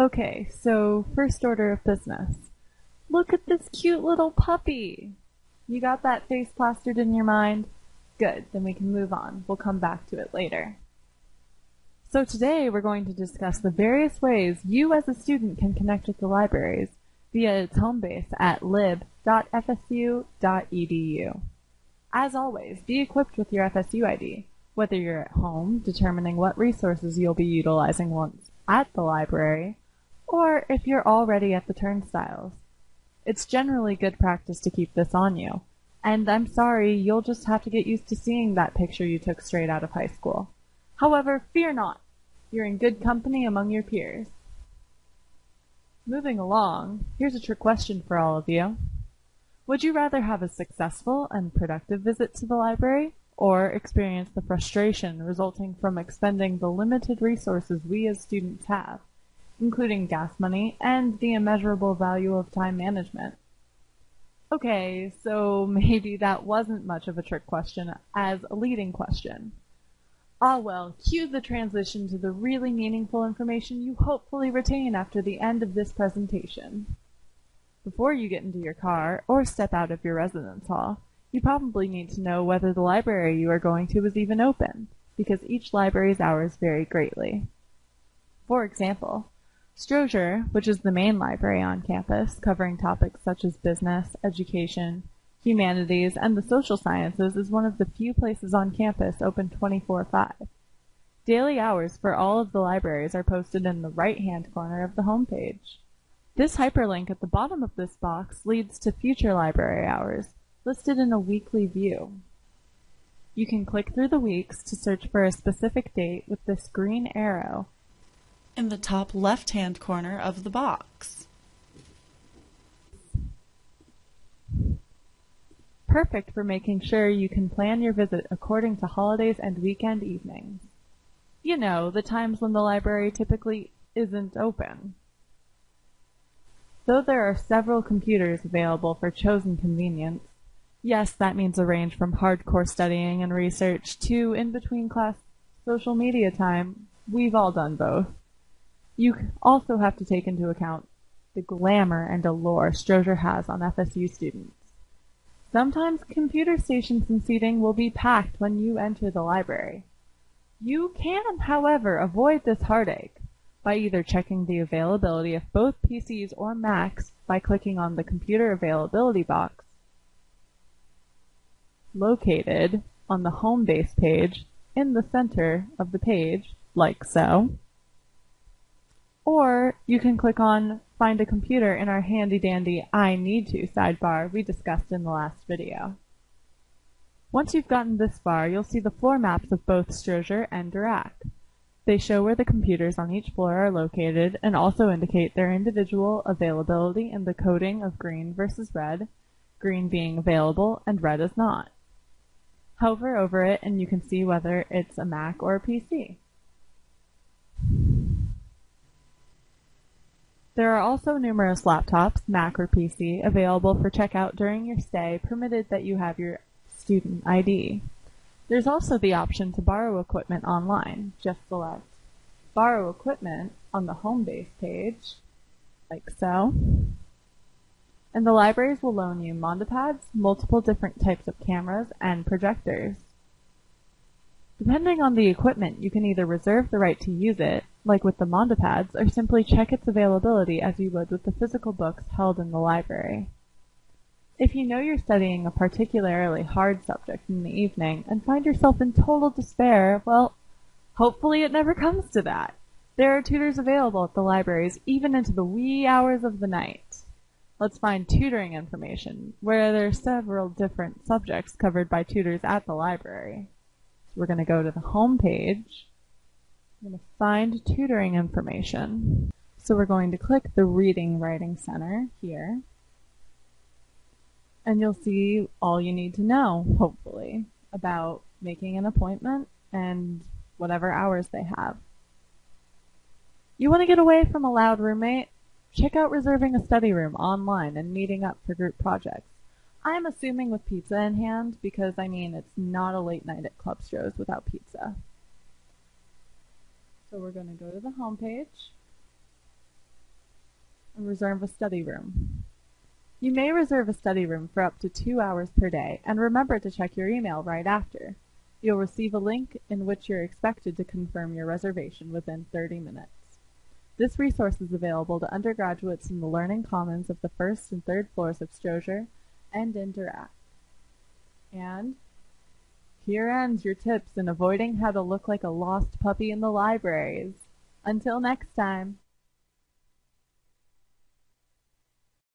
Okay, so first order of business. Look at this cute little puppy! You got that face plastered in your mind? Good, then we can move on. We'll come back to it later. So today we're going to discuss the various ways you as a student can connect with the libraries via its home base at lib.fsu.edu. As always, be equipped with your FSU ID, whether you're at home determining what resources you'll be utilizing once at the library, or if you're already at the turnstiles. It's generally good practice to keep this on you, and I'm sorry, you'll just have to get used to seeing that picture you took straight out of high school. However, fear not. You're in good company among your peers. Moving along, here's a trick question for all of you. Would you rather have a successful and productive visit to the library, or experience the frustration resulting from expending the limited resources we as students have, including gas money and the immeasurable value of time management? Okay, so maybe that wasn't much of a trick question as a leading question. Ah well, cue the transition to the really meaningful information you hopefully retain after the end of this presentation. Before you get into your car or step out of your residence hall, you probably need to know whether the library you are going to is even open, because each library's hours vary greatly. For example, Strozier, which is the main library on campus, covering topics such as business, education, humanities, and the social sciences, is one of the few places on campus open 24/5. Daily hours for all of the libraries are posted in the right-hand corner of the homepage. This hyperlink at the bottom of this box leads to future library hours, listed in a weekly view. You can click through the weeks to search for a specific date with this green arrow in the top left-hand corner of the box. Perfect for making sure you can plan your visit according to holidays and weekend evenings. You know, the times when the library typically isn't open. Though there are several computers available for chosen convenience, yes, that means a range from hardcore studying and research to in-between class social media time. We've all done both. You also have to take into account the glamour and allure Strozier has on FSU students. Sometimes computer stations and seating will be packed when you enter the library. You can, however, avoid this heartache by either checking the availability of both PCs or Macs by clicking on the computer availability box located on the home base page in the center of the page, like so. Or you can click on Find a Computer in our handy-dandy I Need To sidebar we discussed in the last video. Once you've gotten this far, you'll see the floor maps of both Strozier and Dirac. They show where the computers on each floor are located and also indicate their individual availability in the coding of green versus red, green being available and red is not. Hover over it and you can see whether it's a Mac or a PC. There are also numerous laptops, Mac or PC, available for checkout during your stay, provided that you have your student ID. There's also the option to borrow equipment online. Just select Borrow Equipment on the home base page, like so. And the libraries will loan you Mondapads, multiple different types of cameras, and projectors. Depending on the equipment, you can either reserve the right to use it, like with the Mondapads, or simply check its availability as you would with the physical books held in the library. If you know you're studying a particularly hard subject in the evening and find yourself in total despair, well, hopefully it never comes to that. There are tutors available at the libraries even into the wee hours of the night. Let's find tutoring information, where there are several different subjects covered by tutors at the library. We're going to go to the home page. I'm going to find tutoring information. So we're going to click the Reading Writing Center here. And you'll see all you need to know, hopefully, about making an appointment and whatever hours they have. You want to get away from a loud roommate? Check out reserving a study room online and meeting up for group projects. I'm assuming with pizza in hand because, I mean, it's not a late night at Club Stroh's without pizza. So we're going to go to the home page. and reserve a study room. You may reserve a study room for up to 2 hours per day, and remember to check your email right after. You'll receive a link in which you're expected to confirm your reservation within 30 minutes. This resource is available to undergraduates in the Learning Commons of the first and third floors of Strozier and Interact. And here ends your tips in avoiding how to look like a lost puppy in the libraries. Until next time.